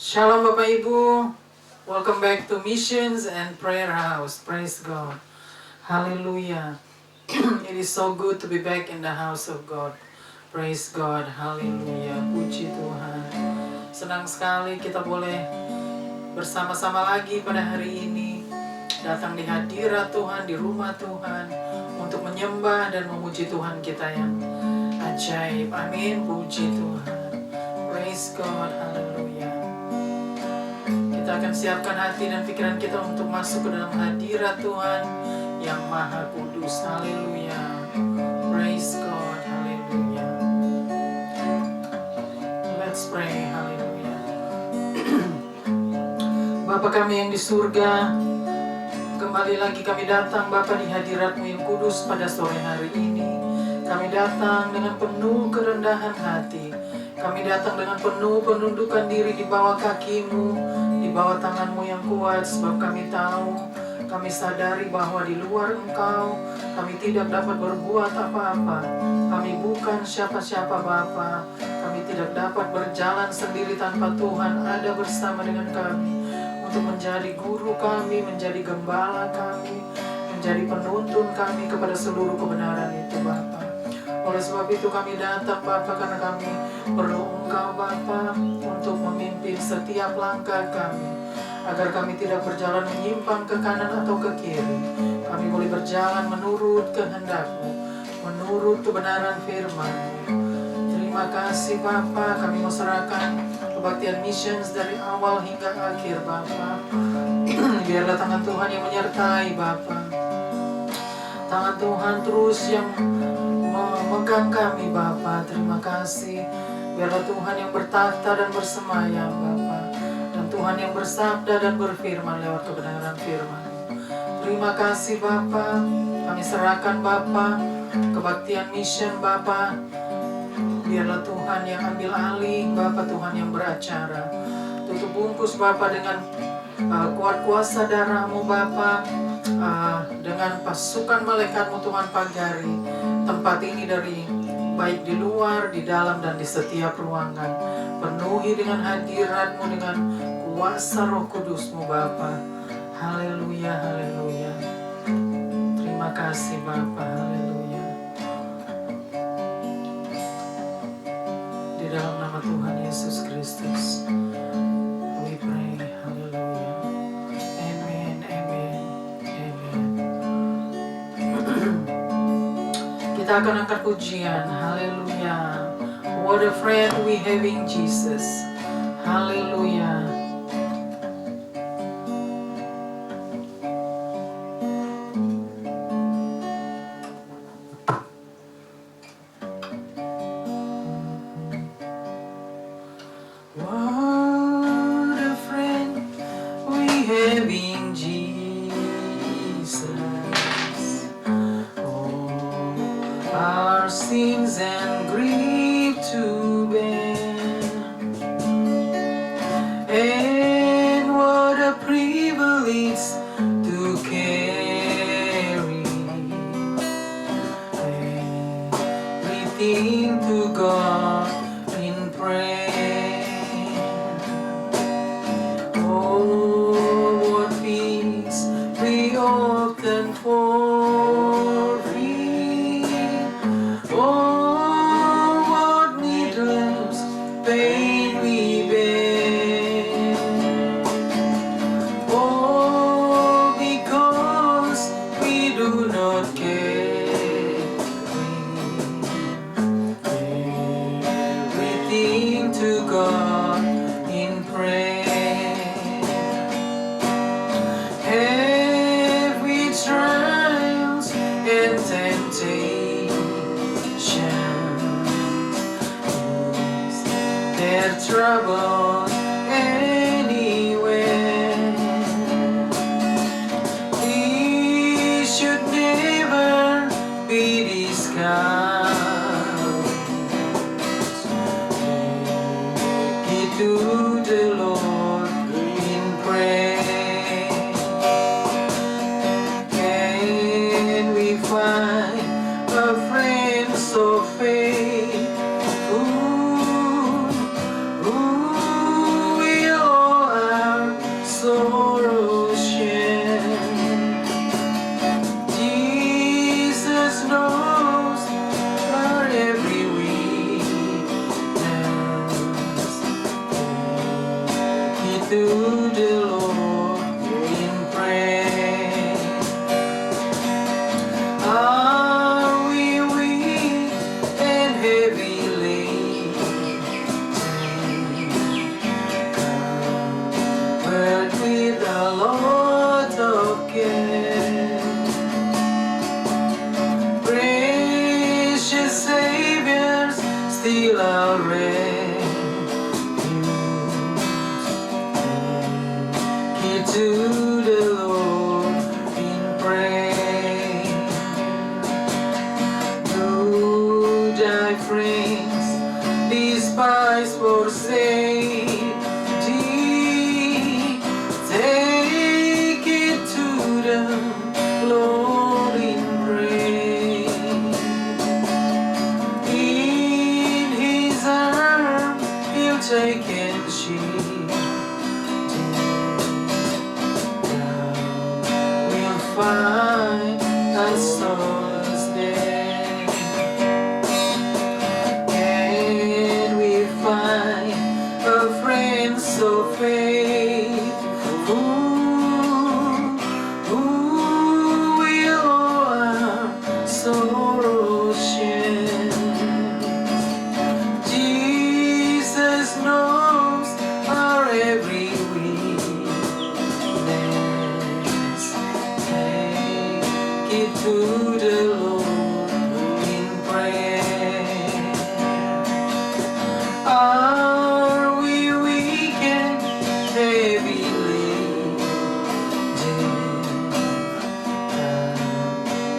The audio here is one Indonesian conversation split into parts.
Shalom Bapak Ibu, welcome back to Missions and Prayer House. Praise God. Hallelujah. It is so good to be back in the house of God. Praise God. Hallelujah. Puji Tuhan. Senang sekali kita boleh bersama-sama lagi pada hari ini, datang di hadirat Tuhan, di rumah Tuhan, untuk menyembah dan memuji Tuhan kita yang ajaib. Amin. Puji Tuhan. Praise God. Hallelujah. Kita akan siapkan hati dan pikiran kita untuk masuk ke dalam hadirat Tuhan yang Maha Kudus. Haleluya. Praise God. Haleluya. Let's pray. Haleluya. Bapa kami yang di surga, kembali lagi kami datang Bapa di hadirat-Mu yang kudus pada sore hari ini. Kami datang dengan penuh kerendahan hati. Kami datang dengan penuh penundukan diri di bawah kaki-Mu, di bawah tangan-Mu yang kuat, sebab kami tahu, kami sadari bahwa di luar Engkau, kami tidak dapat berbuat apa-apa. Kami bukan siapa-siapa Bapa. Kami tidak dapat berjalan sendiri tanpa Tuhan ada bersama dengan kami, untuk menjadi guru kami, menjadi gembala kami, menjadi penuntun kami kepada seluruh kebenaran itu Bapa. Oleh sebab itu kami datang Bapa, karena kami perlu Engkau Bapa untuk memimpin setiap langkah kami, agar kami tidak berjalan menyimpang ke kanan atau ke kiri. Kami boleh berjalan menurut kehendak-Mu, menurut kebenaran firman-Mu. Terima kasih Bapa, kami mau serahkan kebaktian missions dari awal hingga akhir Bapa. Biarlah tangan Tuhan yang menyertai Bapa. Tangan Tuhan terus yang memegang kami Bapa. Terima kasih. Biarlah Tuhan yang bertahta dan bersemayam Bapa, dan Tuhan yang bersabda dan berfirman lewat kebenaran firman. Terima kasih Bapa. Kami serahkan Bapa kebaktian mission Bapa. Biarlah Tuhan yang ambil alih Bapa, Tuhan yang beracara. Tutup bungkus Bapa dengan kuat kuasa darah-Mu Bapa, dengan pasukan malaikat-Mu Tuhan pagari tempat ini dari baik di luar, di dalam, dan di setiap ruangan. Penuhi dengan hadirat-Mu, dengan kuasa Roh Kudus-Mu Bapa. Haleluya, haleluya. Terima kasih Bapa, haleluya. Di dalam nama Tuhan Yesus Kristus we pray, haleluya. Amen, amen, amen. Kita akan angkat pujian, haleluya. What a friend we have in Jesus. Haleluya. What a friend we have in Jesus. Oh, our sins and grief to bear, and what a privilege to carry everything to God in prayer. Oh, what peace we often forfeit. Oh, what needless pain we bear. Oh, because we do not carry everything to God in prayer. Every trials and temptations, their trouble anywhere. We should never be discouraged. Give to the Lord in prayer. Can we find a friend so faithful, who will to the Lord in prayer. Are we weak and heavy laden, but with a lot of care? Precious Saviors, still our refuge. To the Lord in prayer. Do thy friends despise, forsake thee? Take it to the Lord in prayer. In his arms he'll take and shield. Find a solace there. Can we find a friend so faithful, who will all our sorrows share? Jesus knows our every to the Lord in prayer. Are we weak and heavy laden,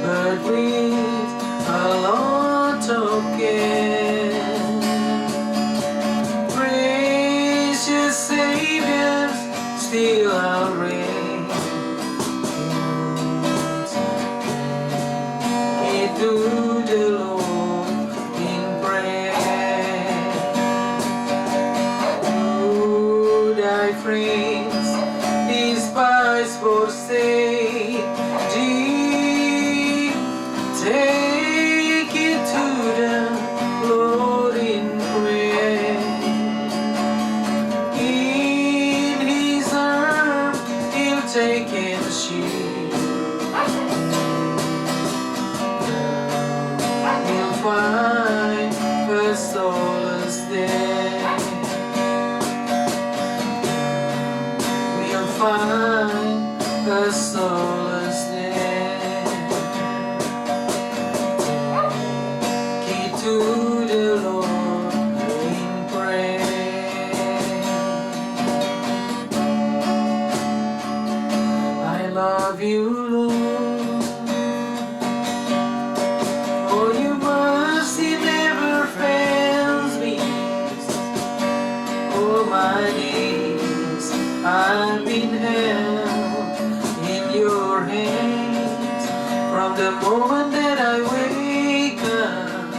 but with a lot of care? Precious Saviors, still our refuge. To the Lord in prayer. Do thy friends despise, forsake thee? Take it to the Lord in prayer. In his arms he'll take and shield. Find a solace there. We'll find a solace there. Key to the Lord in prayer. I love you, Lord. My days I've been held in your hands, from the moment that I wake up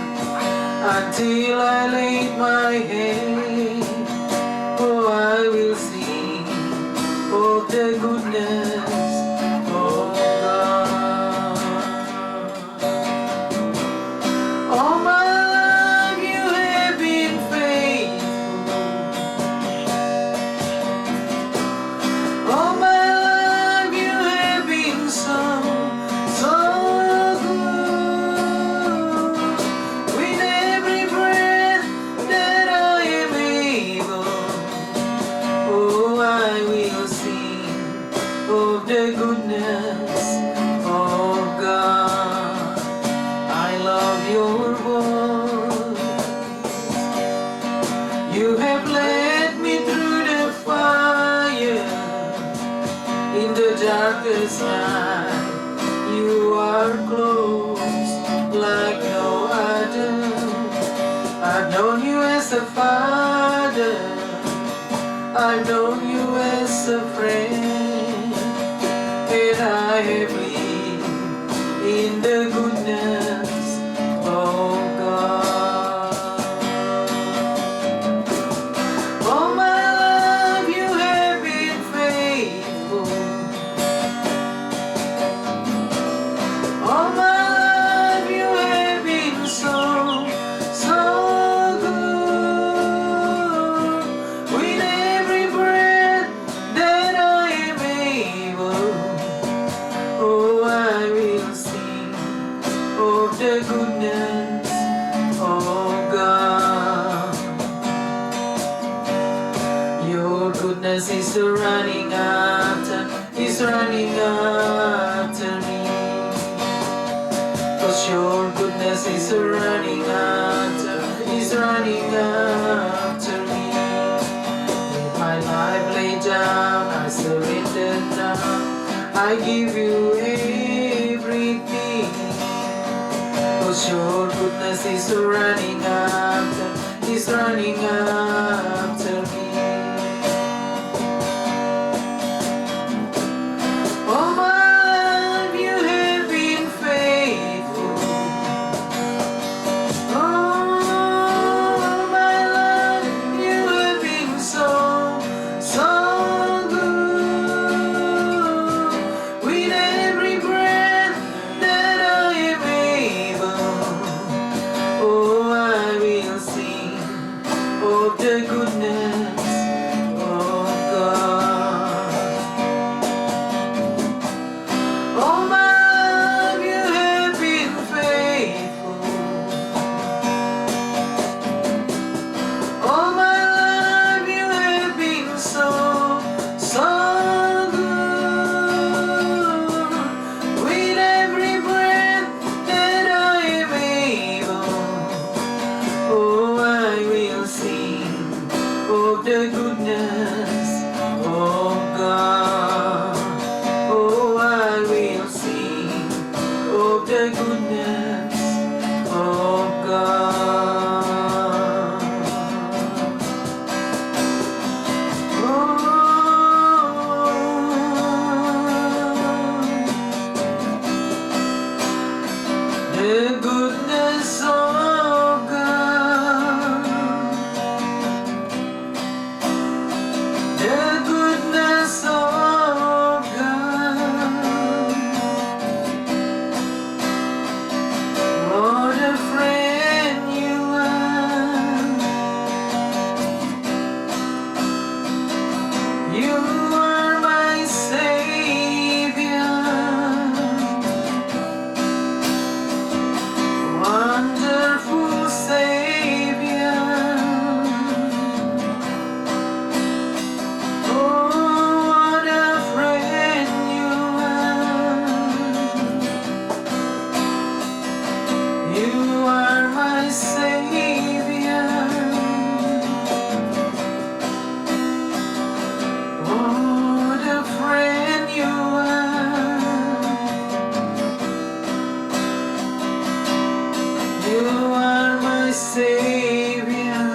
until I lay my head. Oh, I will sing of the goodness of God. All my life you have been faithful. All my life you have been so good. With every breath that I am able, oh, I will sing of the goodness of God. I love your voice. You have led me through the fire. In the darkest night, you are close like no other. I've known you as a father, I've known you as a friend, and I have lived in the goodness of God. All my life you have been faithful. All my life you have been so, so good. With every breath goodness is running after, is running after me. 'Cause your goodness is running after, is running after me. With my life laid down, I surrender now. I give you everything. 'Cause your goodness is running after, is running after me. All my life you have been faithful. All my life you have been so, so good. With every breath that I am able, oh, I will sing of the goodness of God. All my life you have been faithful. All my life you have been so, so good. With every breath that I am able, oh, I will sing of the goodness of God. Oh, I will sing of the goodness of God. The goodness of God. The goodness of God. What a friend you are. You are my Savior. Wonderful Savior. Oh, what a friend you are. You are my Savior. What a friend you are. You are my Savior.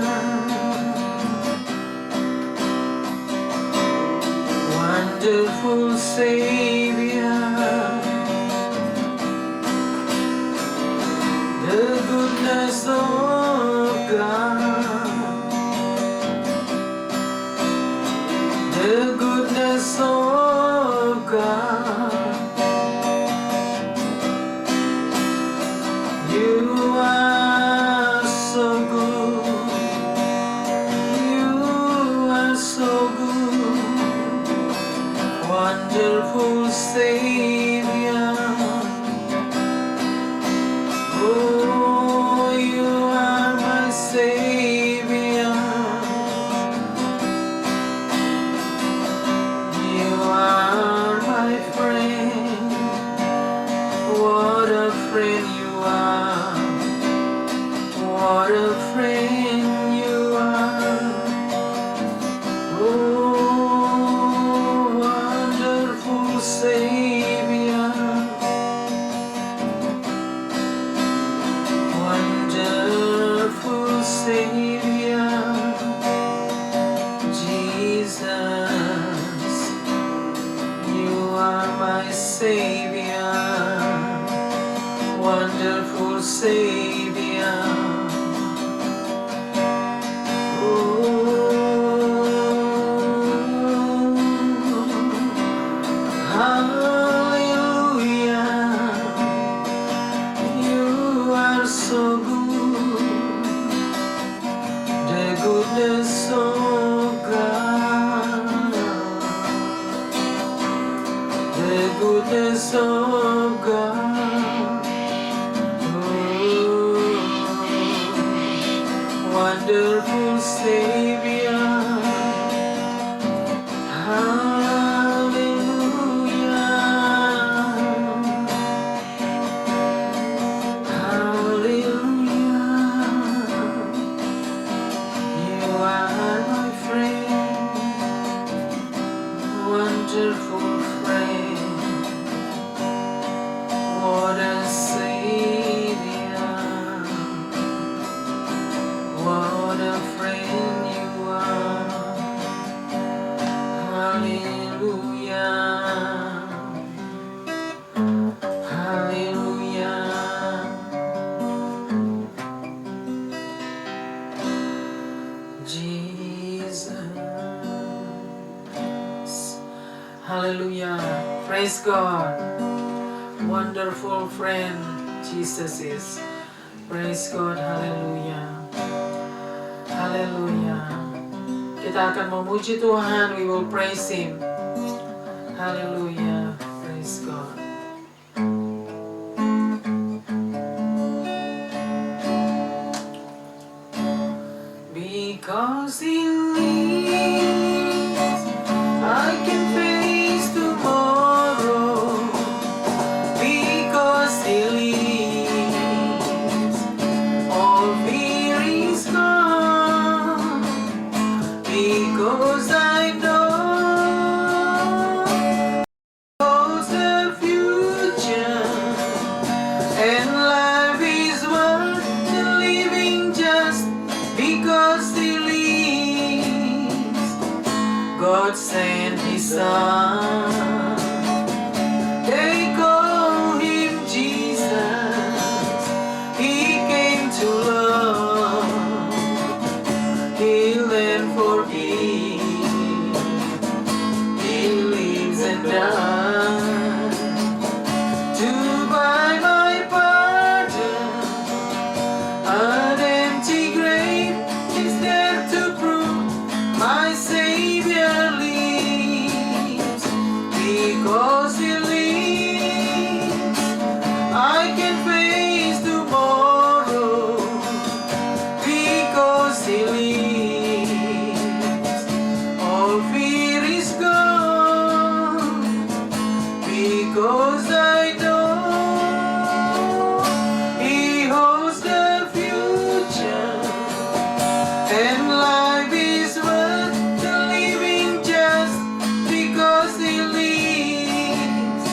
Wonderful Savior. The goodness of God. The goodness of God. You are so good. You are so good. Wonderful Savior. Oh, you are my Savior. You are my friend. What a friend you are. What a friend you are. Oh, wonderful Savior. Wonderful Savior. Jesus, you are my Savior. Wonderful Savior. Hallelujah, you are so good. The goodness of God. The goodness of God. Oh, wonderful friend, what a savior, what a friend you are. Hallelujah, hallelujah. Jesus, hallelujah. Praise God. Wonderful friend Jesus is. Praise God. Hallelujah. Hallelujah. Kita akan memuji Tuhan. We will praise Him. Hallelujah. Praise God. Because He lives, I can face tomorrow. Because He lives, all fear is gone. Because I know knows the future, and life is worth the living just because He lives. God sent His Son. They call Him Jesus. He came to love, heal and forgive. He lives and died to buy my pardon. An empty grave is there to prove my Savior lives. Because He lives, I can face tomorrow. Because He lives, all fear is gone. Because I know He holds the future, and life is worth the living just because He lives.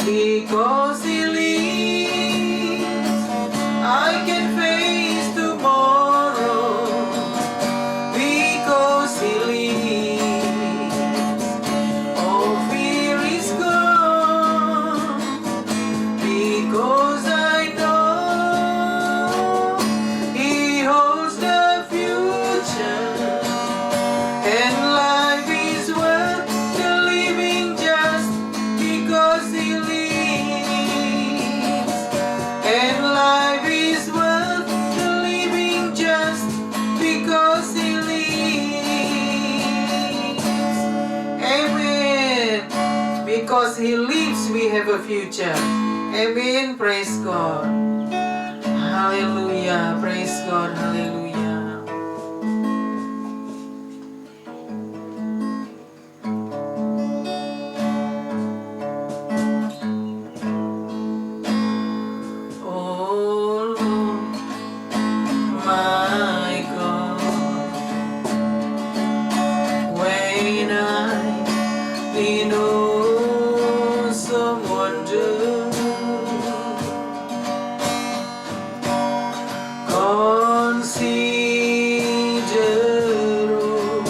Because He lives, I can face tomorrow. Because He lives, all fear is gone. Because I know He holds the future, and life is worth the living just because He lives. And life is worth the living just because He lives. Amen. Because He lives, we have a future. Amen. Praise God. Hallelujah. Praise God. Hallelujah. Oh Lord, my God, when I in awesome wonder consider all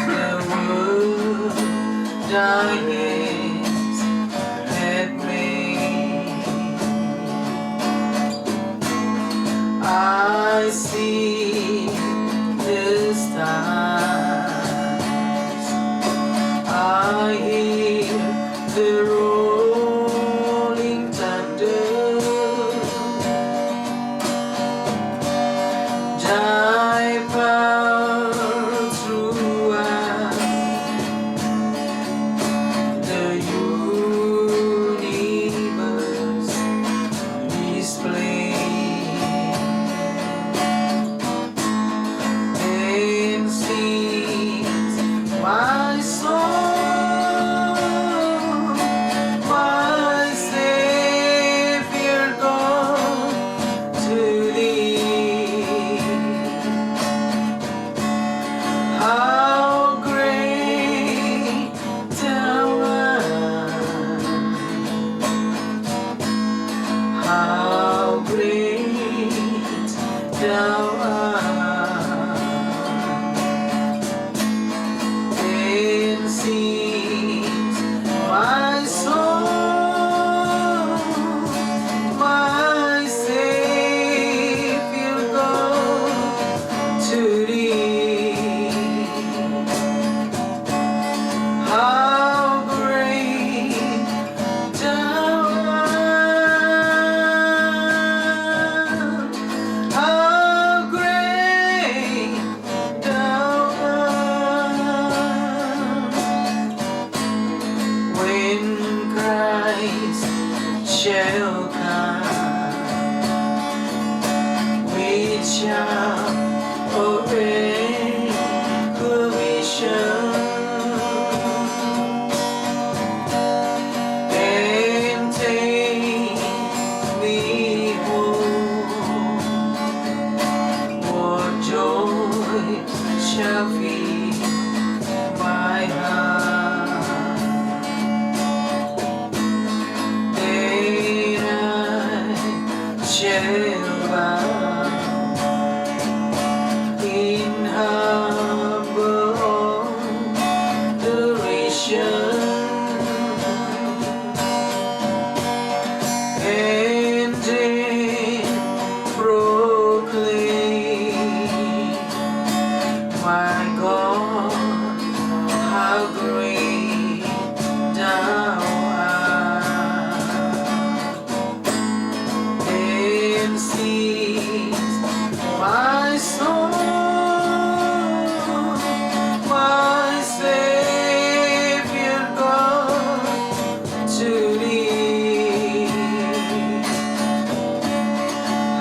the world Thy hands have made. I see the stars, I hear the rolling thunder. Thy power throughout the universe displayed, and sings my soul, my Savior God, to Thee. shall feed my heart. Then I shall bow in humble adoration and then proclaim, my God, how great thou art, and sings my soul, my Savior God, to thee.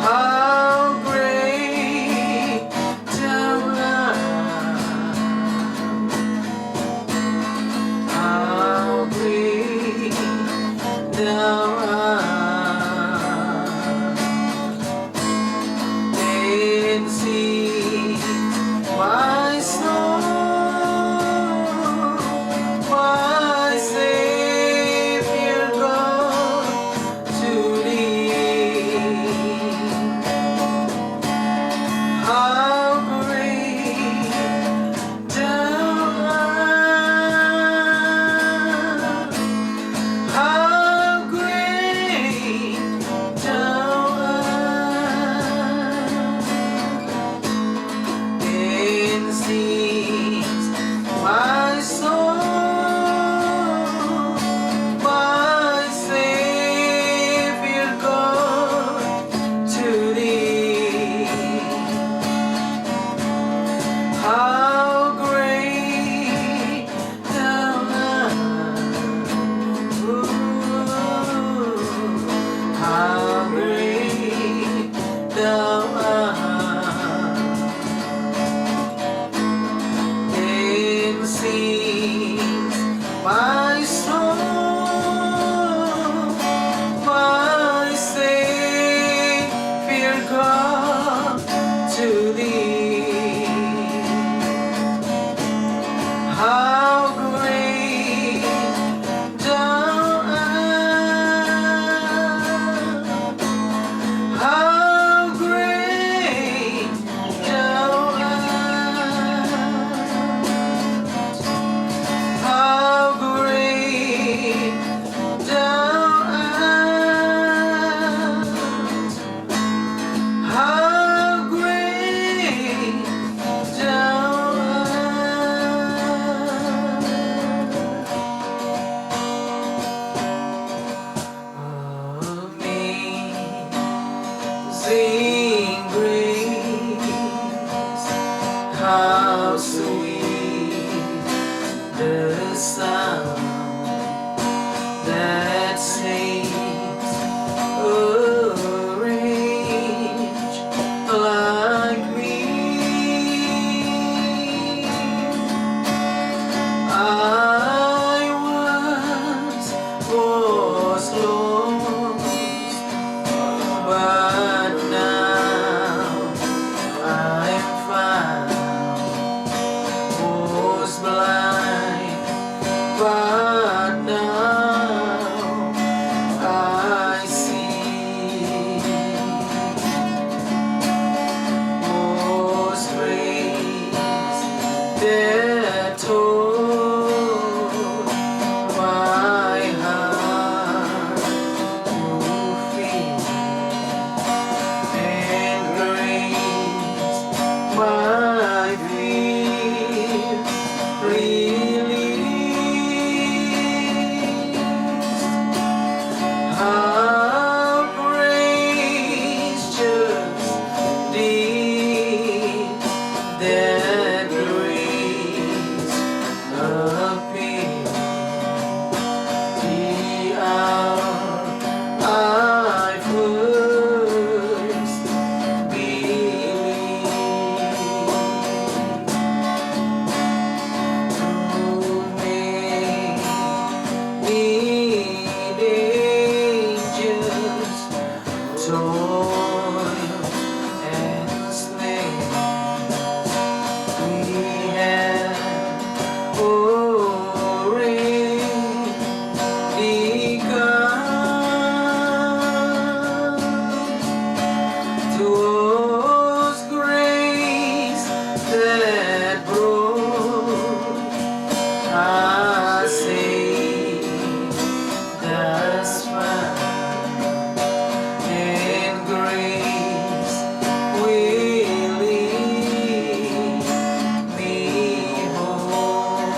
How great thou art, how great thou art, and sings my soul, my Savior God, to thee. How great thou art, how great thou art, and sings my soul, my Savior God, to thee. How great thou art, ooh, how great thou art, and sings my soul, my Savior God, to thee. How great thou art, how great thou art, how great thou art, how great thou art. Amazing grace, how sweet the sound that saves a wretch like me. I was lost, but now I'm found. Was blind, but now I see. Was praised that told my heart to feel, and grace my fear released. How gracious did that grace appear, the hour I first believed. that brought us safe thus far, and grace will lead me home.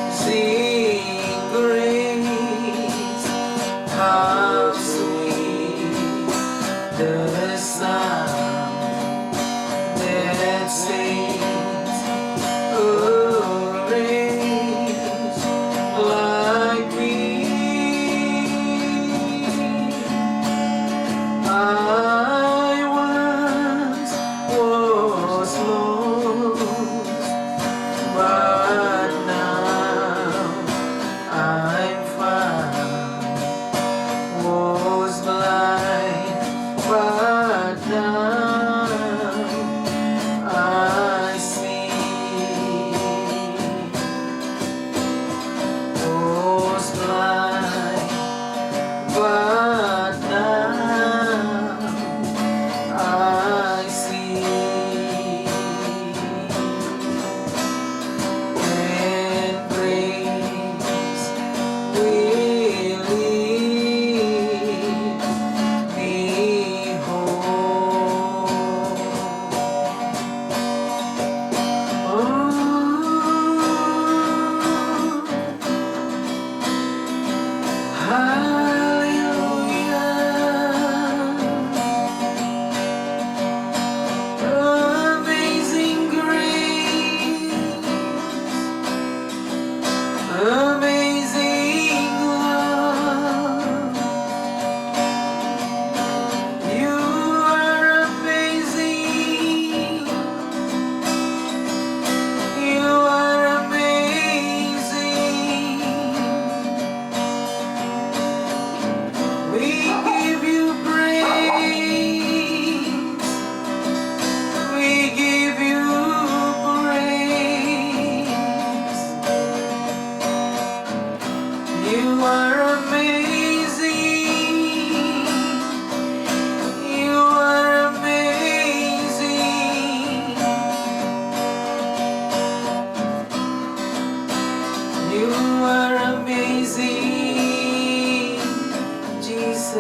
Amazing grace, how sweet the sound that saves a wretch like me. I once was lost, but now I'm found. Was blind, but now I see. Was blind, but now I see. And grace will lead me home. Hallelujah. Amazing grace, amazing love. You are amazing. You are amazing. We give you praise. We give you praise. You are amazing. You are amazing. You are amazing, Jesus.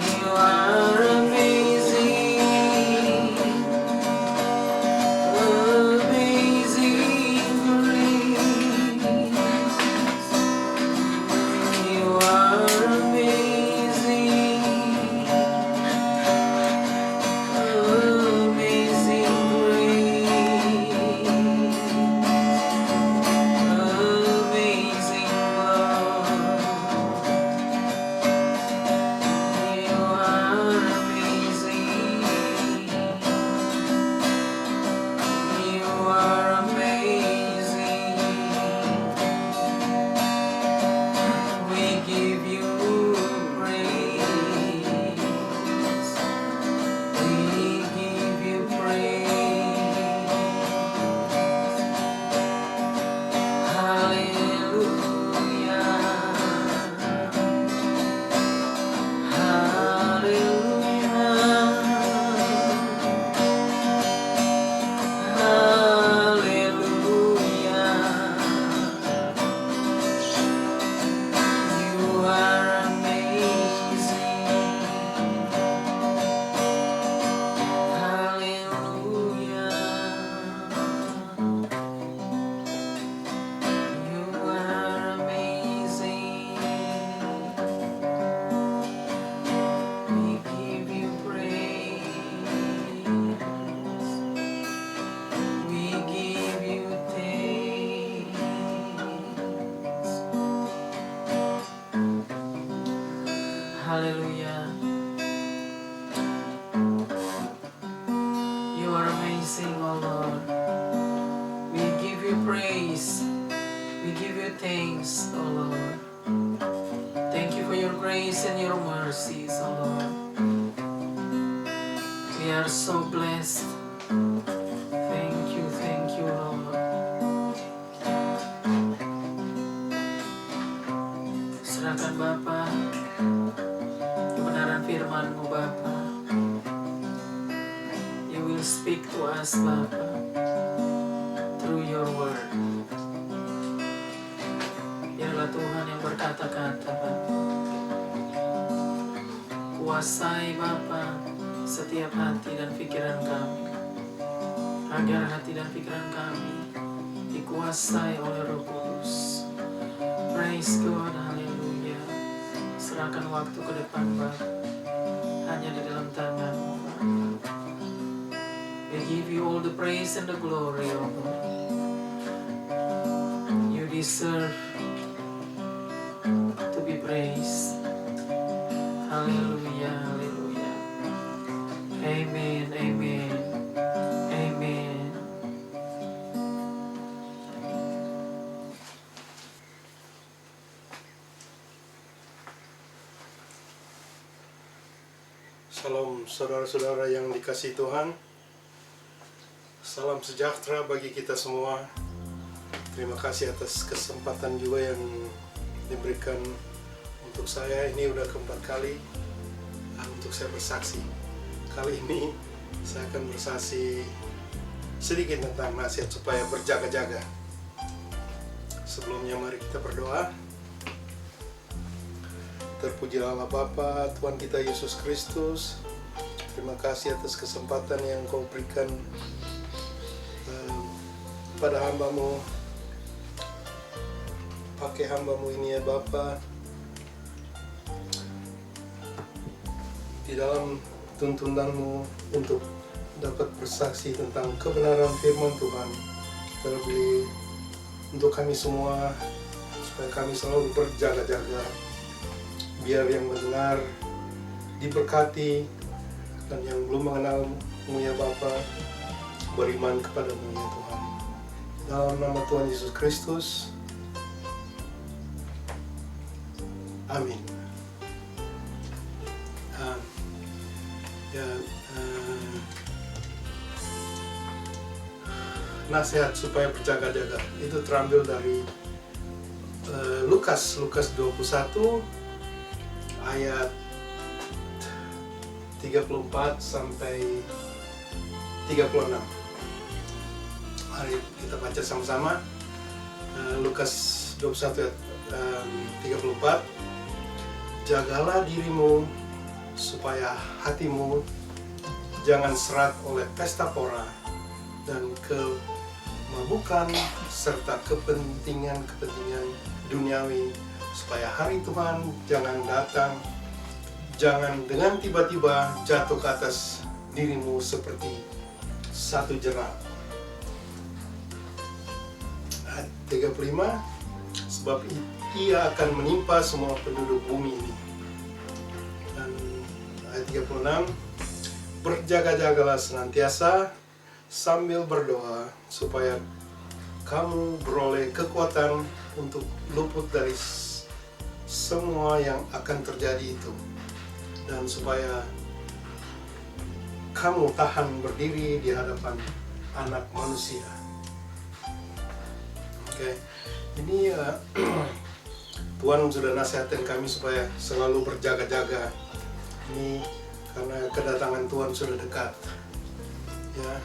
You are amazing, amazing grace. You are amazing, amazing Hallelujah. You are amazing, oh Lord. We give you praise. We give you thanks, oh Lord. Thank you for your grace and your mercies, oh Lord. We are so blessed. to us, Bapa, through your word. Biarlah Tuhan yang berkata-kata, Bapa. Kuasai Bapa setiap hati dan pikiran kami, agar hati dan pikiran kami dikuasai oleh Roh Kudus. Praise God, haleluya. Serahkan waktu ke depan, Bapa, hanya di dalam tangan-Mu, Bapa. We give you all the praise and the glory, O God. You deserve to be praised. Haleluya, haleluya. Amen, amen, amen. Salam saudara-saudara yang dikasihi Tuhan. Salam sejahtera bagi kita semua. Terima kasih atas kesempatan juga yang diberikan untuk saya. Ini udah keempat kali untuk saya bersaksi. Kali ini saya akan bersaksi sedikit tentang nasihat supaya berjaga-jaga. Sebelumnya mari kita berdoa. Terpujilah Allah Bapa, Tuhan kita Yesus Kristus. Terima kasih atas kesempatan yang Kau berikan pada hamba-Mu. Pakai hamba-Mu ini ya Bapa, di dalam tuntunan-Mu untuk dapat bersaksi tentang kebenaran firman Tuhan. Terlebih untuk kami semua, supaya kami selalu berjaga-jaga, biar yang mendengar diberkati, dan yang belum mengenal-Mu ya Bapa, beriman kepada-Mu ya Tuhan. Dalam nama Tuhan Yesus Kristus, amin. Nasihat supaya berjaga-jaga itu terambil dari Lukas 21 ayat 34 sampai 36. Mari kita baca sama-sama. Lukas 21 ayat 34. Jagalah dirimu supaya hatimu jangan serat oleh pesta pora dan kemabukan serta kepentingan-kepentingan duniawi, supaya hari Tuhan jangan datang, jangan dengan tiba-tiba jatuh ke atas dirimu seperti satu jerat. Ayat 35, sebab ia akan menimpa semua penduduk bumi ini. Dan ayat 36, berjaga-jagalah senantiasa sambil berdoa, supaya kamu beroleh kekuatan untuk luput dari semua yang akan terjadi itu, dan supaya kamu tahan berdiri di hadapan Anak Manusia. Oke, ini Tuhan sudah nasihatin kami supaya selalu berjaga-jaga. Ini karena kedatangan Tuhan sudah dekat. Ya,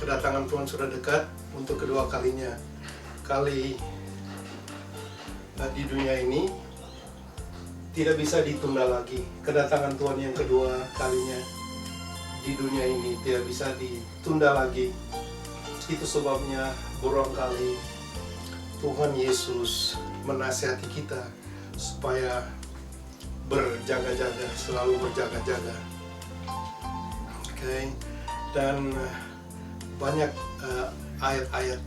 kedatangan Tuhan sudah dekat untuk kedua kalinya. Kali di dunia ini tidak bisa ditunda lagi. Kedatangan Tuhan yang kedua kalinya di dunia ini tidak bisa ditunda lagi. Itu sebabnya barangkali Tuhan Yesus menasihati kita supaya berjaga-jaga, selalu berjaga-jaga. Oke. Dan banyak ayat-ayat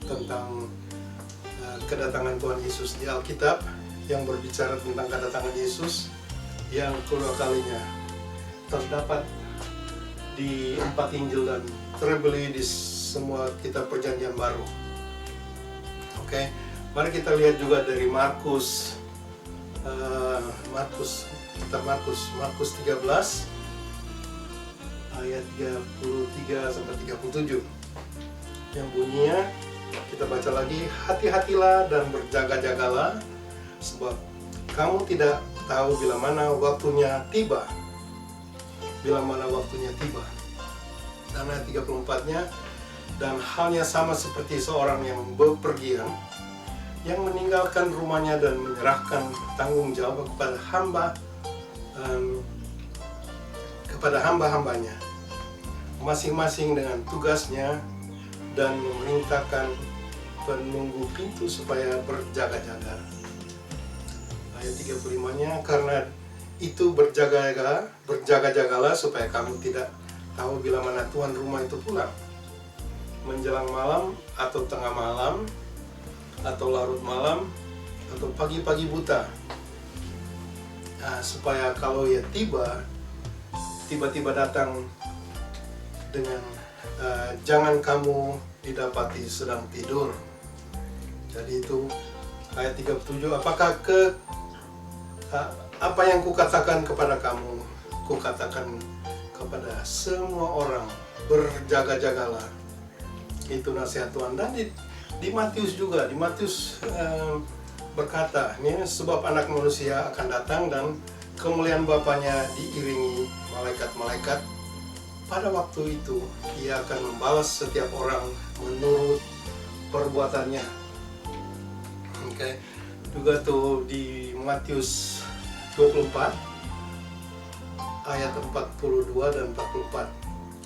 tentang kedatangan Tuhan Yesus di Alkitab yang berbicara tentang kedatangan Yesus yang kedua kalinya, terdapat di 4 Injil dan terbeli di semua kitab Perjanjian Baru. Oke, mari kita lihat juga dari Markus 13 ayat 33 sampai 37, yang bunyinya, kita baca lagi, hati-hatilah dan berjaga-jagalah, sebab kamu tidak tahu bila mana waktunya tiba. bila mana waktunya tiba. Dan ayat 34-nya, dan halnya sama seperti seorang yang bepergian, yang meninggalkan rumahnya dan menyerahkan tanggung jawab kepada hamba-hambanya, masing-masing dengan tugasnya, dan memerintahkan penunggu pintu supaya berjaga-jaga. Ayat 35-nya, karena itu berjaga-jagalah supaya kamu tidak tahu bila mana tuan rumah itu pulang, menjelang malam atau tengah malam atau larut malam atau pagi-pagi buta. Nah, supaya kalau ia tiba-tiba datang dengan jangan kamu didapati sedang tidur. Jadi itu ayat 37, apakah apa yang kukatakan kepada kamu, kukatakan kepada semua orang, berjaga-jagalah. Itu nasihat Tuhan. Dan di Matius juga, di Matius berkata, sebab anak manusia akan datang dan kemuliaan Bapanya diiringi malaikat-malaikat. Pada waktu itu ia akan membalas setiap orang menurut perbuatannya. Oke. Juga tuh di Matius 24 ayat 42 dan 44.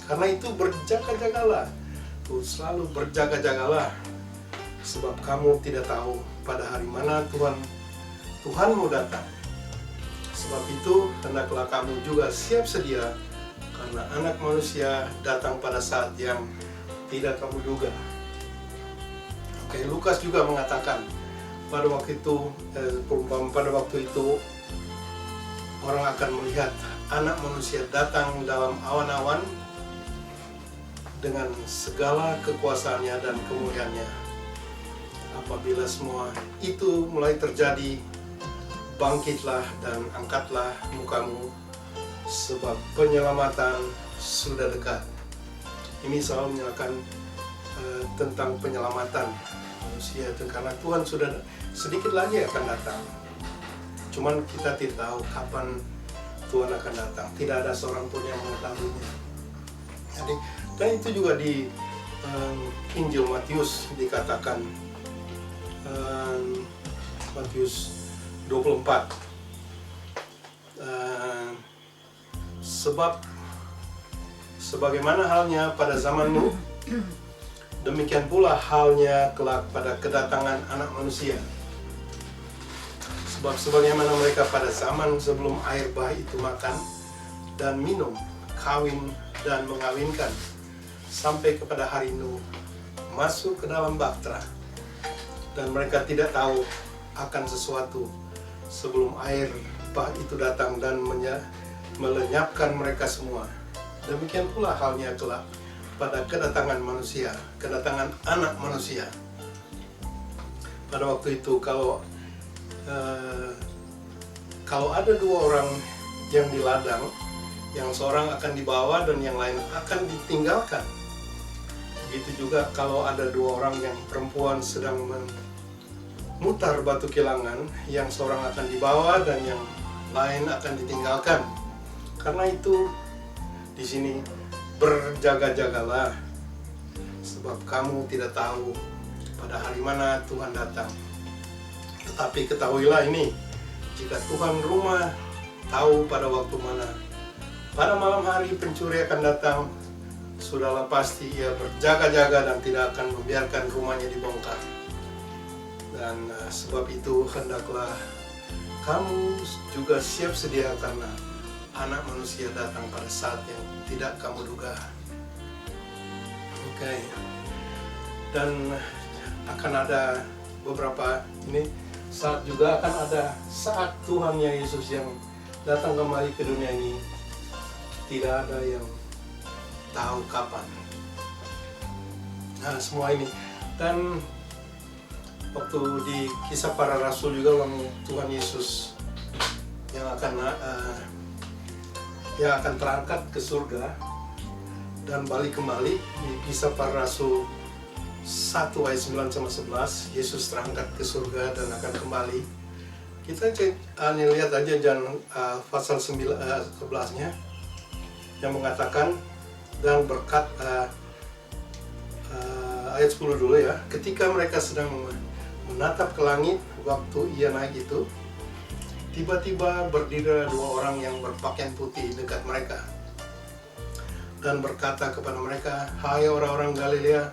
Karena itu berjaga-jagalah. Tuh selalu berjaga-jagalah. Sebab kamu tidak tahu pada hari mana Tuhanmu datang. Sebab itu hendaklah kamu juga siap sedia, karena anak manusia datang pada saat yang tidak kamu duga. Oke, Lukas juga mengatakan pada waktu itu orang akan melihat anak manusia datang dalam awan-awan dengan segala kekuasaannya dan kemuliaannya. Apabila semua itu mulai terjadi, bangkitlah dan angkatlah mukamu, sebab penyelamatan sudah dekat. Ini selalu menyatakan tentang penyelamatan manusia, karena Tuhan sudah sedikit lagi akan datang. Cuman kita tidak tahu kapan Tuhan akan datang. Tidak ada seorang pun yang mengetahuinya. Jadi, dan itu juga di Injil Matius dikatakan, Matius 24, sebab sebagaimana halnya pada zamanmu, demikian pula halnya kelak pada kedatangan anak manusia. Sebab sebagaimana mereka pada zaman sebelum air bah itu makan dan minum, kawin dan mengawinkan, sampai kepada hari Nuh, masuk ke dalam bahtera, dan mereka tidak tahu akan sesuatu sebelum air bah itu datang dan melenyapkan mereka semua. Demikian pula halnya kelak pada kedatangan manusia, kedatangan anak manusia. Pada waktu itu kalau ada dua orang yang di ladang, yang seorang akan dibawa dan yang lain akan ditinggalkan. Begitu juga kalau ada dua orang yang perempuan sedang memutar batu kilangan, yang seorang akan dibawa dan yang lain akan ditinggalkan. Karena itu di sini berjaga-jagalah, sebab kamu tidak tahu pada hari mana Tuhan datang. Tetapi ketahuilah ini, jika Tuhan rumah tahu pada waktu mana pada malam hari pencuri akan datang, sudahlah pasti ia berjaga-jaga dan tidak akan membiarkan rumahnya dibongkar. Dan sebab itu hendaklah kamu juga siap sedia, karena anak manusia datang pada saat yang tidak kamu duga. Oke. Dan akan ada beberapa saat juga akan ada saat Tuhannya Yesus yang datang kembali ke dunia ini. Tidak ada yang tahu kapan. Nah, semua ini. Dan waktu di Kisah Para Rasul juga, Tuhan Yesus yang akan terangkat ke surga dan balik kembali. Di Kisah Para Rasul 1 ayat 9 sama 11, Yesus terangkat ke surga dan akan kembali. Kita lihat aja pasal 11-nya. yang mengatakan dan ayat 10 dulu ya. Ketika mereka sedang menatap ke langit waktu ia naik itu, tiba-tiba berdiri dua orang yang berpakaian putih dekat mereka dan berkata kepada mereka, "Hai orang-orang Galilea,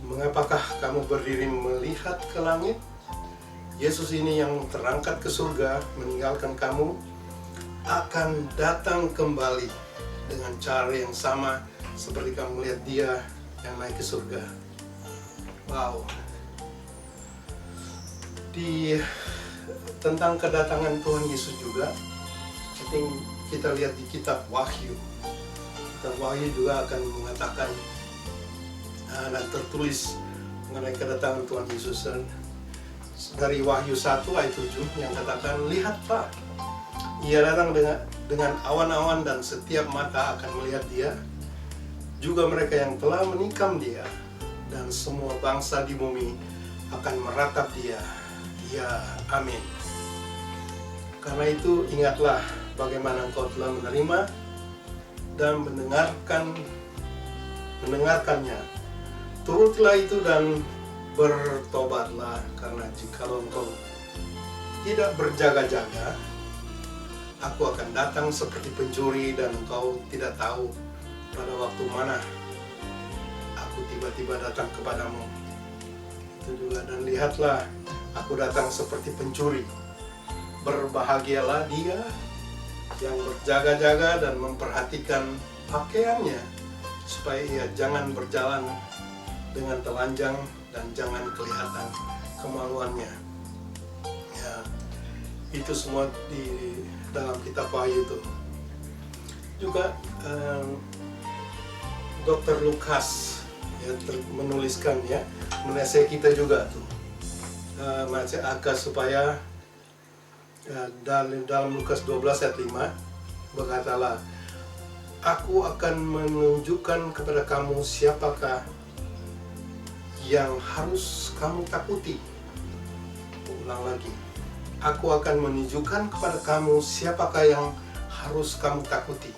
mengapakah kamu berdiri melihat ke langit? Yesus ini yang terangkat ke surga meninggalkan kamu akan datang kembali dengan cara yang sama seperti kamu melihat dia yang naik ke surga." Wow. Tentang kedatangan Tuhan Yesus juga, kita lihat di kitab Wahyu. Kitab Wahyu juga akan mengatakan dan tertulis mengenai kedatangan Tuhan Yesus. Dan dari Wahyu 1 ayat 7 yang katakan, "Lihatlah, ia datang dengan awan-awan dan setiap mata akan melihat dia, juga mereka yang telah menikam dia, dan semua bangsa di bumi akan meratap dia." Ya, amin. Karena itu ingatlah bagaimana engkau telah menerima dan mendengarkannya. Turutilah itu dan bertobatlah, karena jikalau engkau tidak berjaga-jaga, aku akan datang seperti pencuri dan engkau tidak tahu pada waktu mana aku tiba-tiba datang kepadamu. Itu juga, dan lihatlah, aku datang seperti pencuri. Berbahagialah dia yang berjaga-jaga dan memperhatikan pakaiannya, supaya ia jangan berjalan dengan telanjang dan jangan kelihatan kemaluannya. Ya, itu semua di dalam kitab Wahyu itu. Juga Dr. Lukas ya, menuliskan ya, menasihati kita juga tuh, agar supaya dalam Lukas 12 ayat 5 berkatalah, "Aku akan menunjukkan kepada kamu siapakah yang harus kamu takuti." Ulang lagi, "Aku akan menunjukkan kepada kamu siapakah yang harus kamu takuti.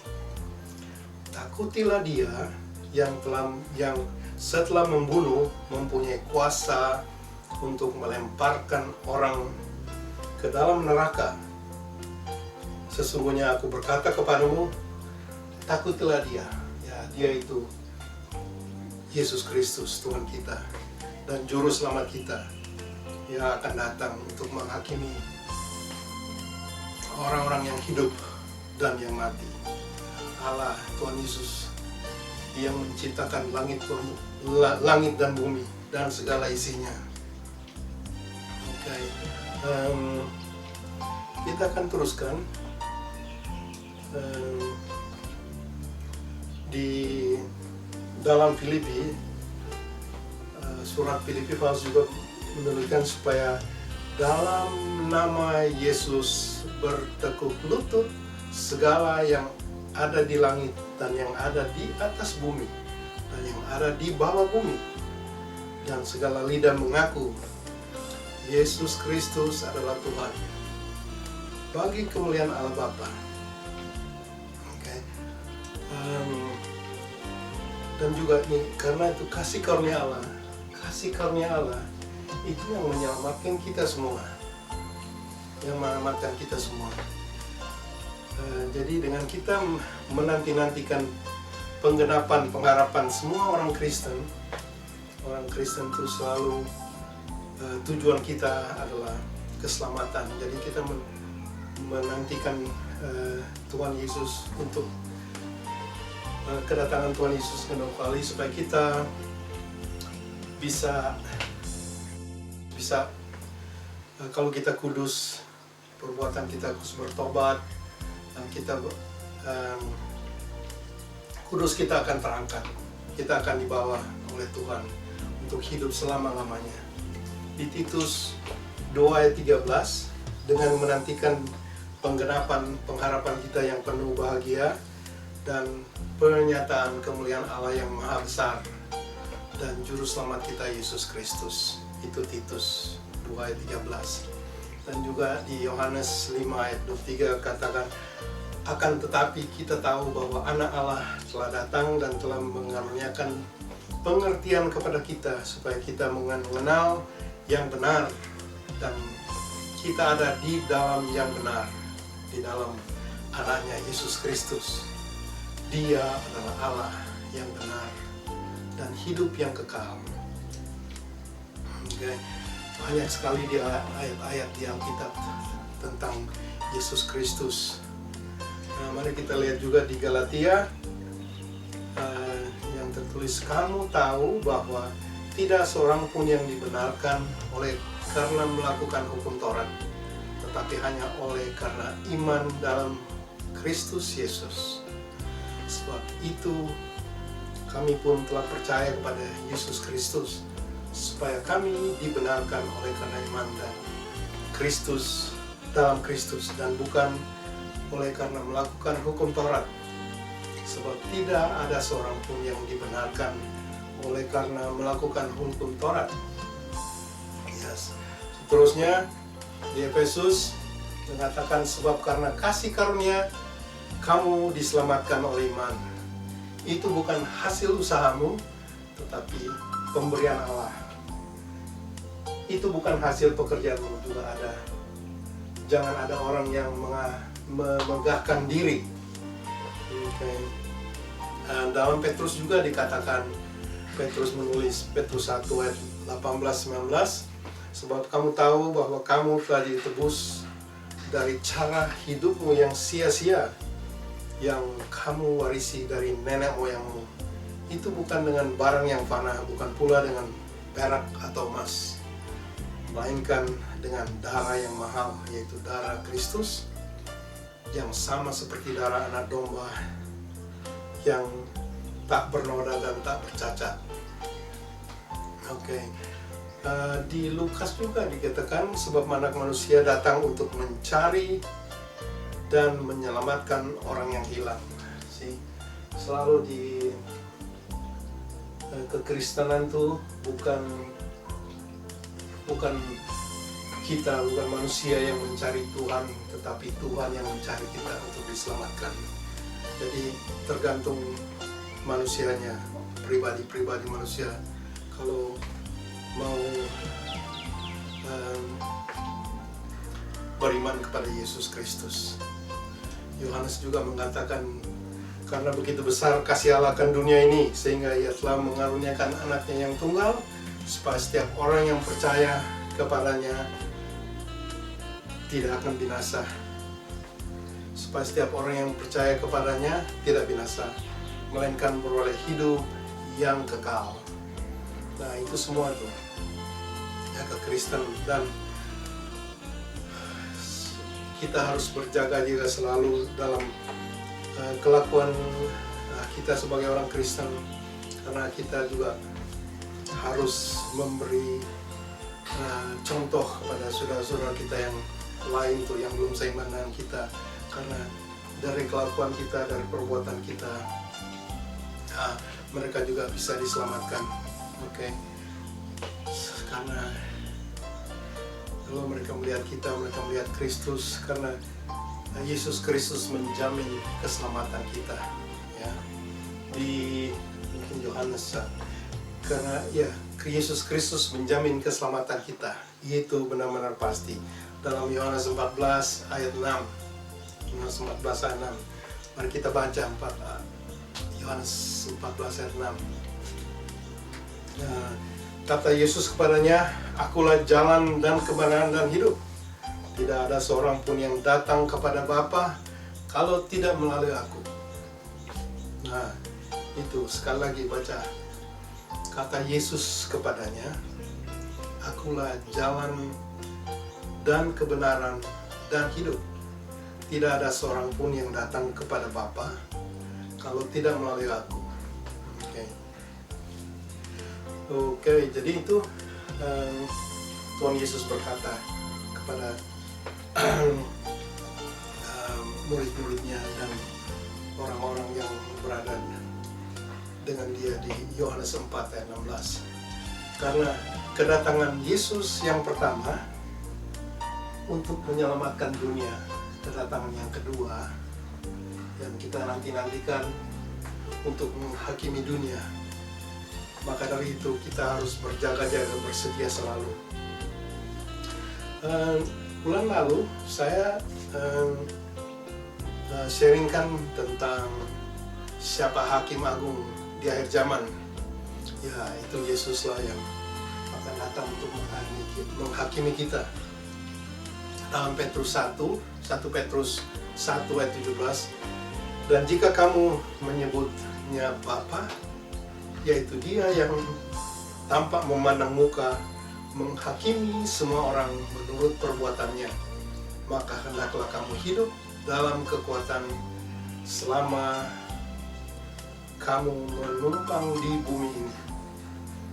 Takutilah dia yang setelah membunuh mempunyai kuasa untuk melemparkan orang ke dalam neraka. Sesungguhnya aku berkata kepadamu, takutilah dia." Ya, dia itu Yesus Kristus, Tuhan kita dan Juru Selamat kita, yang akan datang untuk menghakimi orang-orang yang hidup dan yang mati. Allah, Tuhan Yesus, yang menciptakan langit dan bumi dan segala isinya. Oke. Kita akan teruskan di dalam Filipi, surat Filipi Paulus juga menuliskan supaya dalam nama Yesus bertekuk lutut segala yang ada di langit dan yang ada di atas bumi dan yang ada di bawah bumi, dan segala lidah mengaku Yesus Kristus adalah Tuhan, bagi kemuliaan Allah Bapa. Okay. Dan juga nih, karena itu kasih karunia Allah itu yang menyelamatkan kita semua, jadi dengan kita menanti-nantikan penggenapan pengharapan semua orang Kristen itu selalu tujuan kita adalah keselamatan. Jadi kita menantikan Tuhan Yesus untuk kedatangan Tuhan Yesus kembali, supaya kita bisa kalau kita kudus, perbuatan kita kudus, bertobat, dan kita kudus, kita akan terangkat, kita akan dibawa oleh Tuhan untuk hidup selama-lamanya. Di Titus 2 ayat 13, dengan menantikan penggenapan pengharapan kita yang penuh bahagia dan pernyataan kemuliaan Allah yang maha besar dan Juru Selamat kita Yesus Kristus. Itu Titus 2 ayat 13. Dan juga di Yohanes 5 ayat 23 katakan, Akan tetapi kita tahu bahwa Anak Allah telah datang dan telah mengaruniakan pengertian kepada kita supaya kita mengenal yang benar, dan kita ada di dalam yang benar, di dalam Anaknya Yesus Kristus. Dia adalah Allah yang benar dan hidup yang kekal. Banyak sekali di ayat-ayat di Alkitab tentang Yesus Kristus. Nah, mari kita lihat juga di Galatia yang tertulis, kamu tahu bahwa tidak seorang pun yang dibenarkan oleh karena melakukan hukum Taurat, tetapi hanya oleh karena iman dalam Kristus Yesus. Sebab itu kami pun telah percaya kepada Yesus Kristus, supaya kami dibenarkan oleh karena iman dan Kristus dalam Kristus, dan bukan oleh karena melakukan hukum Taurat. Sebab tidak ada seorang pun yang dibenarkan oleh karena melakukan hukum Taurat. Yes. Seterusnya di Efesus mengatakan, sebab karena kasih karunia kamu diselamatkan oleh iman. Itu bukan hasil usahamu, tetapi pemberian Allah. Itu bukan hasil pekerjaanmu juga ada. Jangan ada orang yang memegahkan diri. Dalam Petrus juga dikatakan, Petrus menulis, Petrus 1 ayat 18-19, sebab kamu tahu bahwa kamu telah ditebus dari cara hidupmu yang sia-sia, yang kamu warisi dari nenek moyangmu. Itu bukan dengan barang yang fana, bukan pula dengan perak atau emas, melainkan dengan darah yang mahal, yaitu darah Kristus, yang sama seperti darah anak domba, yang tak bernoda dan tak bercacat. Di Lukas juga dikatakan, sebab Anak Manusia datang untuk mencari dan menyelamatkan orang yang hilang. Selalu di kekristenan tuh bukan kita, bukan manusia yang mencari Tuhan, tetapi Tuhan yang mencari kita untuk diselamatkan. Jadi tergantung manusianya, pribadi-pribadi manusia, kalau mau beriman kepada Yesus Kristus. Yohanes juga mengatakan, karena begitu besar kasih Allah akan dunia ini, sehingga Ia telah mengaruniakan anaknya yang tunggal, supaya setiap orang yang percaya kepadanya tidak akan binasa. Supaya setiap orang yang percaya kepadanya tidak binasa, melainkan beroleh hidup yang kekal. Nah, itu semua tuh ya kekristen, dan kita harus berjaga-jaga selalu dalam kelakuan kita sebagai orang Kristen, karena kita juga harus memberi contoh kepada saudara-saudara kita yang lain tuh, yang belum seiman dengan kita, karena dari kelakuan kita, dari perbuatan kita, mereka juga bisa diselamatkan. Karena kalau mereka melihat kita, mereka melihat Kristus, karena Yesus Kristus menjamin keselamatan kita. Ya, di Yohanes, karena ya Yesus Kristus menjamin keselamatan kita, itu benar-benar pasti. Dalam Yohanes 14 ayat 6, Yohanes 14 ayat 6, mari kita baca Yohanes 14 ayat 6. Kata Yesus kepadanya, akulah jalan dan kebenaran dan hidup. Tidak ada seorang pun yang datang kepada Bapa kalau tidak melalui aku. Nah, itu sekali lagi baca. Kata Yesus kepadanya, akulah jalan dan kebenaran dan hidup. Tidak ada seorang pun yang datang kepada Bapa kalau tidak melalui aku. Oke, jadi itu Tuhan Yesus berkata kepada murid-muridnya dan orang-orang yang berada dengan dia di Yohanes 4 ayat 16. Karena kedatangan Yesus yang pertama untuk menyelamatkan dunia, kedatangan yang kedua yang kita nantikan untuk menghakimi dunia. Maka dari itu kita harus berjaga-jaga, bersedia selalu. Bulan lalu saya sharingkan tentang siapa hakim agung di akhir zaman. Ya, itu Yesuslah yang akan datang untuk menghakimi kita. Dalam Petrus 1 Petrus 1 ayat 17, dan jika kamu menyebutnya Bapa, yaitu Dia yang tampak memandang muka, menghakimi semua orang menurut perbuatannya, maka hendaklah kamu hidup dalam kekuatan selama kamu menumpang di bumi ini.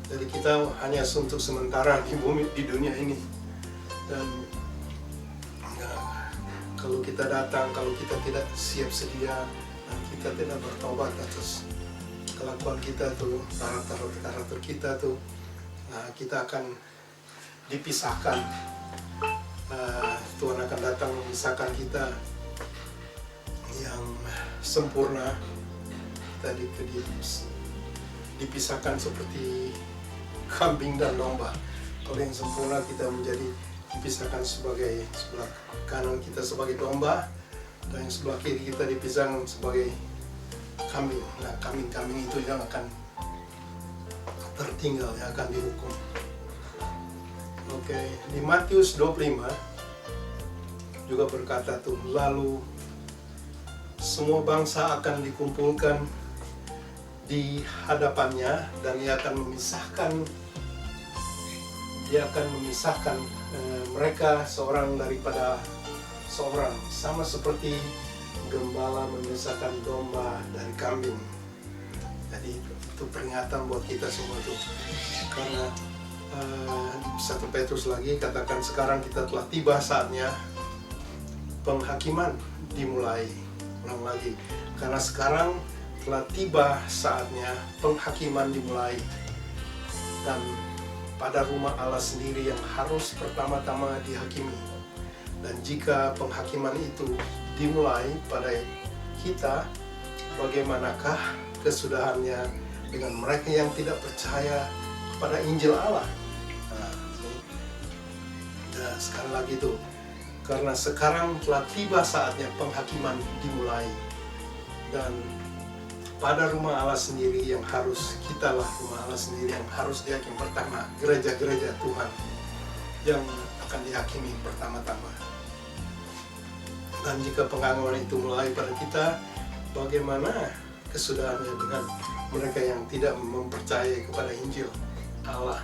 Jadi kita hanya untuk sementara di bumi, di dunia ini. Dan kalau kita datang, kalau kita tidak siap sedia, dan kita tidak bertobat atas kelakuan kita tuh, karakter kita tuh, kita akan dipisahkan. Tuhan akan datang memisahkan kita yang sempurna. Kita dipisahkan seperti kambing dan domba. Kalau yang sempurna kita menjadi dipisahkan sebagai sebelah kanan kita sebagai domba, dan yang sebelah kiri kita dipisahkan sebagai kambing. Nah, kambing-kambing itu yang akan tertinggal, yang akan dihukum. Oke, di Matius 25 juga berkata tuh, lalu semua bangsa akan dikumpulkan di hadapannya, dan Dia akan memisahkan mereka seorang daripada seorang, sama seperti gembala memisahkan domba dari kambing. Jadi itu peringatan buat kita semua tuh, karena 1 Petrus lagi katakan, sekarang kita telah tiba saatnya penghakiman dimulai. Ulang lagi, karena sekarang telah tiba saatnya penghakiman dimulai, dan pada rumah Allah sendiri yang harus pertama-tama dihakimi. Dan jika penghakiman itu dimulai pada kita, bagaimanakah kesudahannya dengan mereka yang tidak percaya kepada Injil Allah? Nah, sekali lagi tuh, karena sekarang telah tiba saatnya penghakiman dimulai, dan pada rumah Allah sendiri yang harus, kitalah rumah Allah sendiri yang harus dihakimi pertama, gereja-gereja Tuhan yang akan dihakimi pertama-tama. Dan jika penghakiman itu mulai pada kita, bagaimana kesudahannya dengan mereka yang tidak mempercayai kepada Injil Allah?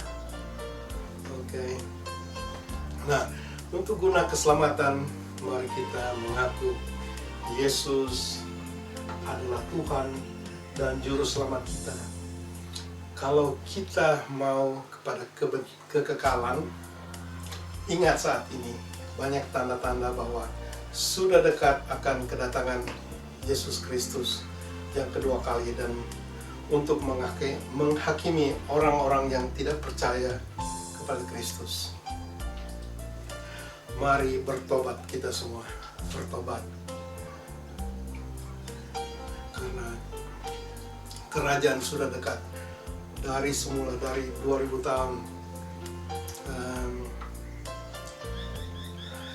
Oke. Nah, untuk guna keselamatan, mari kita mengaku Yesus adalah Tuhan dan Juru Selamat kita. Kalau kita mau kepada kekekalan, ingat saat ini banyak tanda-tanda bahwa sudah dekat akan kedatangan Yesus Kristus yang kedua kali, dan untuk menghakimi orang-orang yang tidak percaya kepada Kristus. Mari bertobat kita semua, bertobat. Karena kerajaan sudah dekat. Dari semula, dari 2000 tahun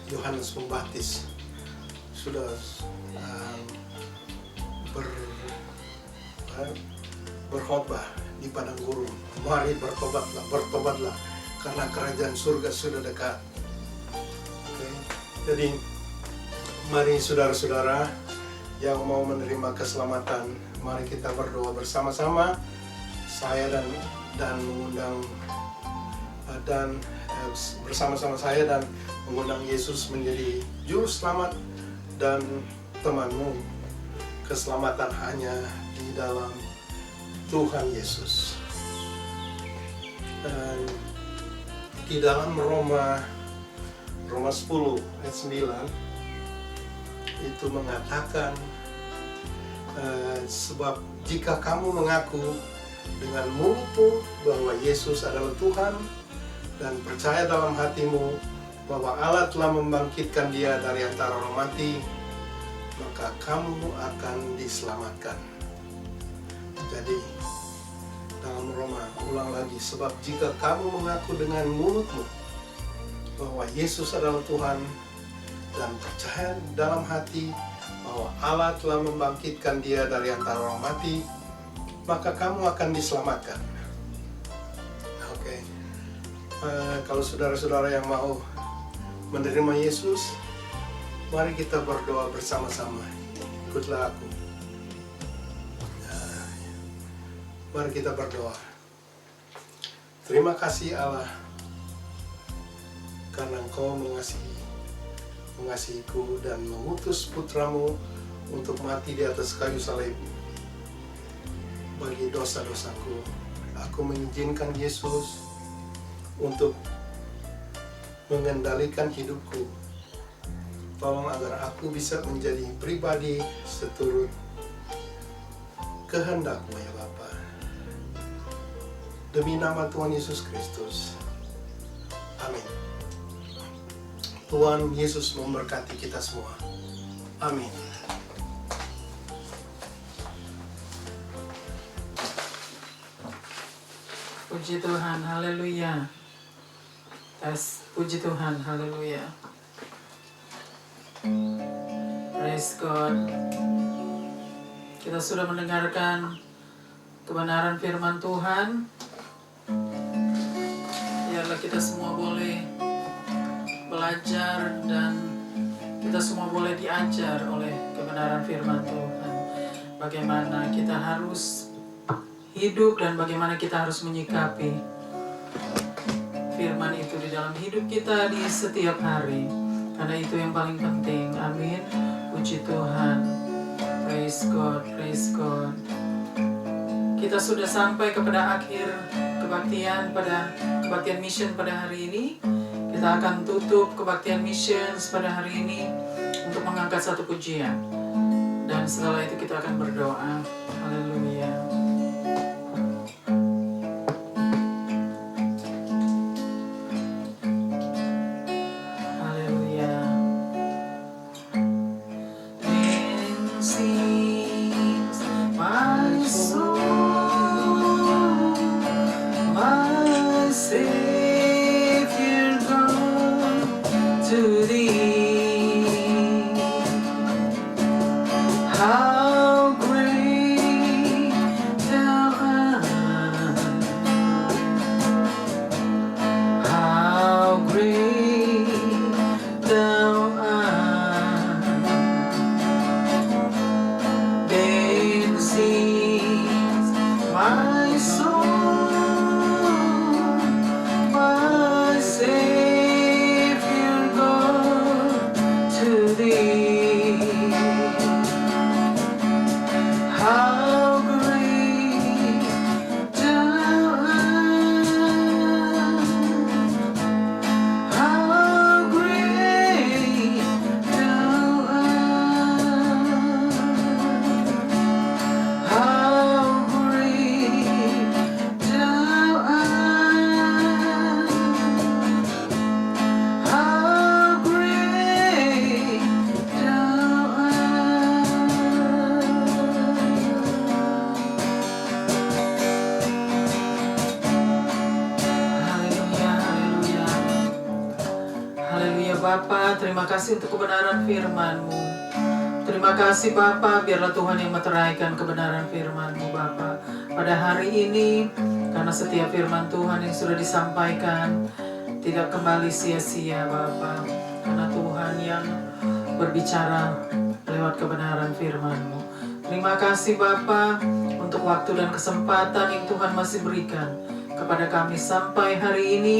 Yohanes Pembaptis sudah berkhotbah di padang gurun. Mari bertobatlah, karena kerajaan surga sudah dekat. Oke. Jadi mari saudara-saudara yang mau menerima keselamatan, mari kita berdoa bersama-sama. Saya dan mengundang bersama-sama saya dan mengundang Yesus menjadi juru selamat dan temanmu. Keselamatan hanya di dalam Tuhan Yesus. Dan di dalam Roma 10 ayat 9 itu mengatakan, sebab jika kamu mengaku dengan mulutmu bahwa Yesus adalah Tuhan dan percaya dalam hatimu bahwa Allah telah membangkitkan Dia dari antara orang mati, maka kamu akan diselamatkan. Jadi dalam Roma, ulang lagi, sebab jika kamu mengaku dengan mulutmu bahwa Yesus adalah Tuhan dan percaya dalam hati bahwa Allah telah membangkitkan dia dari antara orang mati, maka kamu akan diselamatkan. Oke. Kalau saudara-saudara yang mau menerima Yesus, mari kita berdoa bersama-sama. Ikutlah aku. Mari kita berdoa. Terima kasih Allah, karena Engkau mengasihiku dan mengutus putramu untuk mati di atas kayu salib bagi dosa-dosaku. Aku mengizinkan Yesus untuk mengendalikan hidupku. Tolong agar aku bisa menjadi pribadi seturut kehendak-Mu ya Bapa. Demi nama Tuhan Yesus Kristus. Amin. Tuhan Yesus memberkati kita semua. Amin. Puji Tuhan, haleluya. Puji Tuhan, haleluya. Praise God. Kita sudah mendengarkan kebenaran firman Tuhan. Biarlah kita semua boleh belajar dan kita semua boleh diajar oleh kebenaran firman Tuhan. Bagaimana kita harus hidup dan bagaimana kita harus menyikapi firman itu di dalam hidup kita di setiap hari. Karena itu yang paling penting. Amin. Puji Tuhan. Praise God, praise God. Kita sudah sampai kepada akhir kebaktian mission pada hari ini. Kita akan tutup kebaktian mission pada hari ini untuk mengangkat satu pujian. Dan setelah itu kita akan berdoa. Haleluya. Bapa, terima kasih untuk kebenaran firman-Mu. Terima kasih Bapa, biarlah Tuhan yang meteraikan kebenaran firman-Mu Bapa pada hari ini, karena setiap firman Tuhan yang sudah disampaikan tidak kembali sia-sia Bapa, karena Tuhan yang berbicara lewat kebenaran firman-Mu. Terima kasih Bapa untuk waktu dan kesempatan yang Tuhan masih berikan kepada kami sampai hari ini.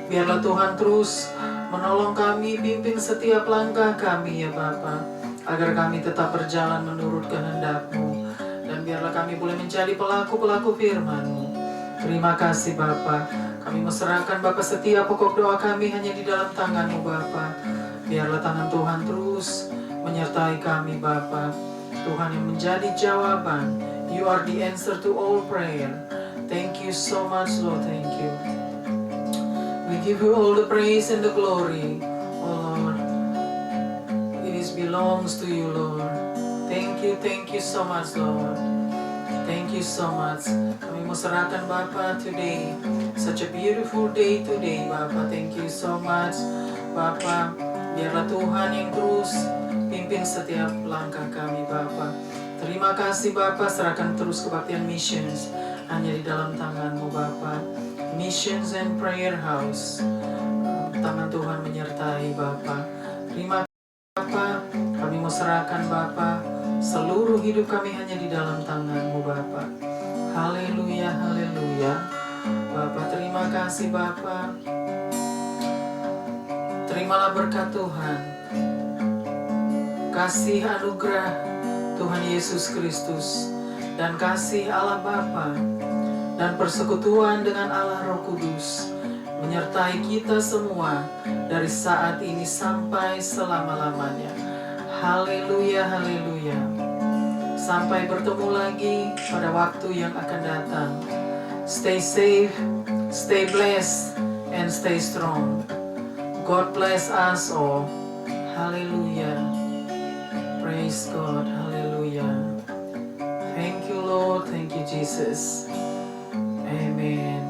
Biarlah Tuhan terus menolong kami, pimpin setiap langkah kami ya Bapa, agar kami tetap berjalan menurut kehendak-Mu. Dan biarlah kami boleh menjadi pelaku-pelaku firman-Mu. Terima kasih Bapa. Kami menyerahkan Bapa setiap pokok doa kami hanya di dalam tangan-Mu Bapa. Biarlah tangan Tuhan terus menyertai kami Bapa. Tuhan yang menjadi jawaban. You are the answer to all prayer. Thank you so much Lord, thank you. We give you all the praise and the glory, oh Lord. It belongs to you, Lord. thank you so much Lord. Thank you so much. Kami mau serahkan Bapa today. Such a beautiful day today Bapa. Thank you so much Bapa. Biarlah Tuhan yang terus pimpin setiap langkah kami Bapa. Terima kasih Bapa. Serahkan terus kebaktian missions hanya di dalam tangan-Mu Bapa. Missions and Prayer House. Tangan Tuhan menyertai Bapa. Terima kasih Bapa. Kami mau serahkan Bapa. Seluruh hidup kami hanya di dalam tangan-Mu Bapa. Haleluya, haleluya. Bapa, terima kasih Bapa. Terimalah berkat Tuhan. Kasih anugerah Tuhan Yesus Kristus dan kasih Allah Bapa dan persekutuan dengan Allah Roh Kudus menyertai kita semua dari saat ini sampai selama-lamanya. Haleluya, haleluya. Sampai bertemu lagi pada waktu yang akan datang. Stay safe, stay blessed, and stay strong. God bless us all. Haleluya. Praise God. Haleluya. Thank you Lord. Thank you Jesus. Amen.